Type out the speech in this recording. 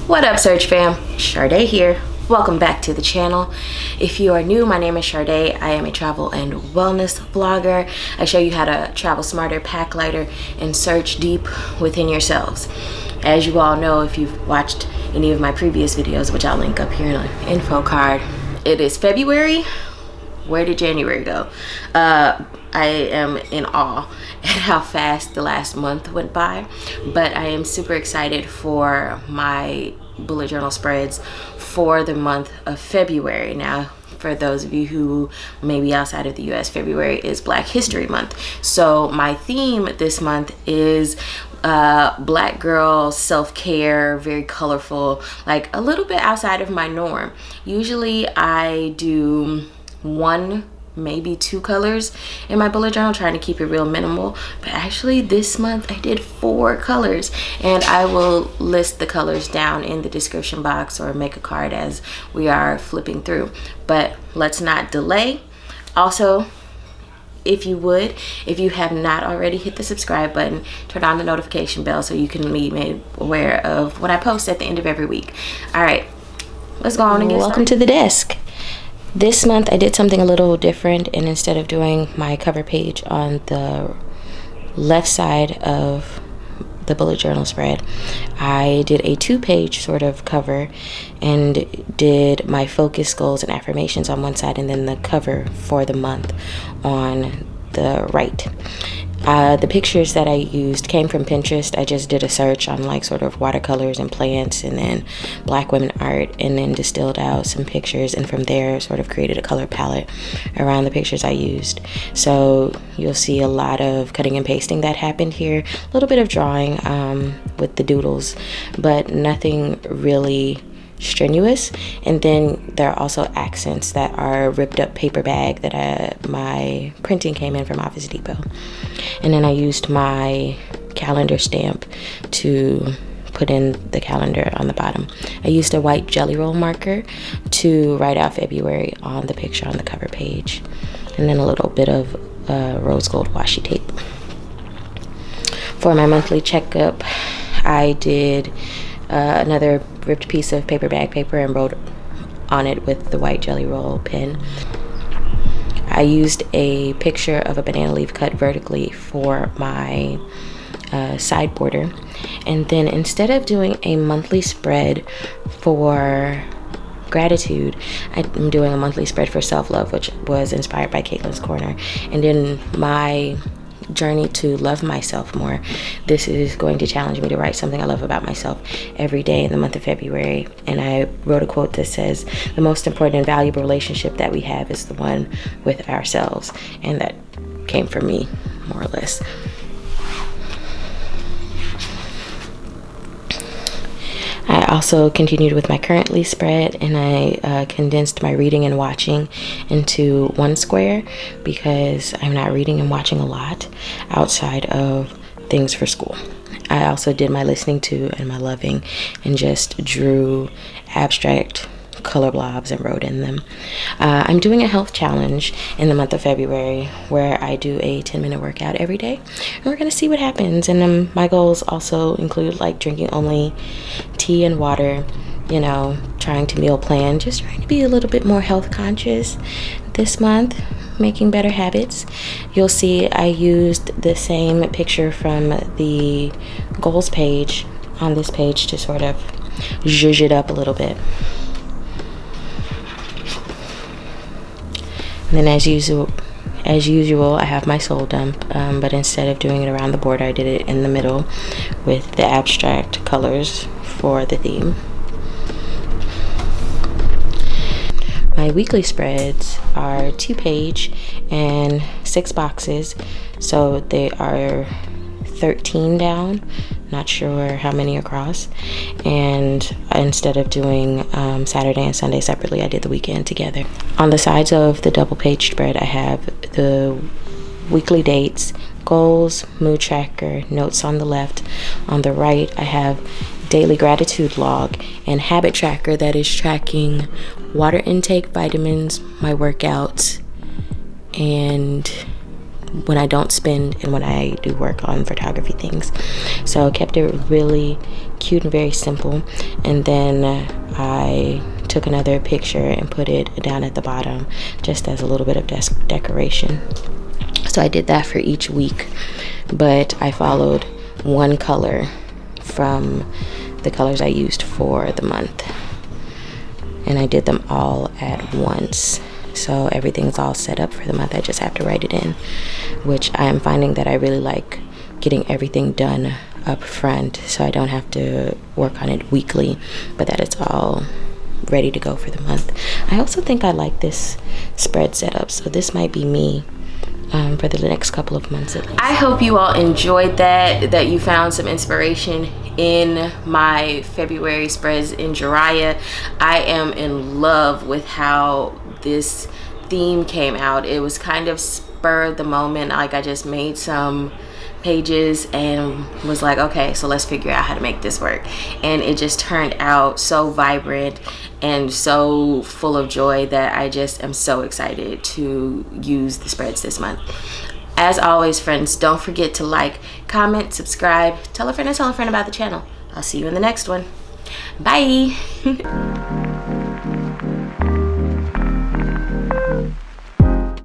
What up, Search fam? Sharde here. Welcome back to the channel. If you are new, my name is Sharde. I am a travel and wellness vlogger. I show you how to travel smarter, pack lighter, and search deep within yourselves. As you all know, if you've watched any of my previous videos, which I'll link up here in the info card, it is February. Where did January go? I am in awe at how fast the last month went by, but I am super excited for my bullet journal spreads for the month of February. Now, for those of you who may be outside of the US, February is Black History Month. So my theme this month is Black girl self-care, very colorful, like a little bit outside of my norm. Usually I do one, maybe two colors in my bullet journal, trying to keep it real minimal, but actually this month I did 4 colors, and I will list the colors down in the description box or make a card as we are flipping through. But let's not delay. Also, if you have not already, hit the subscribe button, turn on the notification bell so you can be made aware of when I post at the end of every week. All right, let's go on and get started. To the desk. This month I did something a little different, and instead of doing my cover page on the left side of the bullet journal spread, I did a 2-page sort of cover and did my focus, goals, and affirmations on one side, and then the cover for the month on the right. The pictures that I used came from Pinterest. I just did a search on like sort of watercolors and plants and then Black women art, and then distilled out some pictures, and from there sort of created a color palette around the pictures I used. So you'll see a lot of cutting and pasting that happened here, a little bit of drawing with the doodles, but nothing really strenuous. And then there are also accents that are ripped up paper bag that my printing came in from Office Depot. And then I used my calendar stamp to put in the calendar on the bottom. I used a white jelly roll marker to write out February on the picture on the cover page, and then a little bit of rose gold washi tape. For my monthly checkup, I did another ripped piece of paper bag paper and wrote on it with the white jelly roll pen. I used a picture of a banana leaf cut vertically for my side border. And then instead of doing a monthly spread for gratitude, I'm doing a monthly spread for self-love, which was inspired by Caitlin's Corner. And in my journey to love myself more, this is going to challenge me to write something I love about myself every day in the month of February. And I wrote a quote that says, the most important and valuable relationship that we have is the one with ourselves. And that came from me, more or less. I also continued with my currently spread, and I condensed my reading and watching into one square because I'm not reading and watching a lot outside of things for school. I also did my listening to and my loving, and just drew abstract color blobs and wrote in them. I'm doing a health challenge in the month of February where I do a 10-minute workout every day, and we're gonna see what happens. And my goals also include like drinking only tea and water, you know, trying to meal plan, just trying to be a little bit more health conscious this month, making better habits. You'll see I used the same picture from the goals page on this page to sort of zhuzh it up a little bit. And then as usual, I have my soul dump, but instead of doing it around the border, I did it in the middle with the abstract colors for the theme. My weekly spreads are 2-page and 6 boxes, so they are 13 down, not sure how many across. And instead of doing Saturday and Sunday separately, I did the weekend together. On the sides of the double-page spread, I have the weekly dates, goals, mood tracker, notes on the left. On the right, I have daily gratitude log and habit tracker that is tracking water intake, vitamins, my workouts, and when I don't spend and when I do work on photography things. So I kept it really cute and very simple. And then I took another picture and put it down at the bottom just as a little bit of decoration. So I did that for each week, but I followed one color from the colors I used for the month, and I did them all at once. So everything's all set up for the month. I just have to write it in, which I am finding that I really like getting everything done up front, so I don't have to work on it weekly, but that it's all ready to go for the month. I also think I like this spread setup, so this might be me for the next couple of months at least. I hope you all enjoyed that you found some inspiration in my February spreads in Jiraiya. I am in love with how this theme came out. It was kind of spur of the moment. Like, I just made some pages and was like, okay, so let's figure out how to make this work, and it just turned out so vibrant and so full of joy that I just am so excited to use the spreads this month. As always, friends, don't forget to like, comment, subscribe, tell a friend and tell a friend about the channel. I'll see you in the next one. Bye.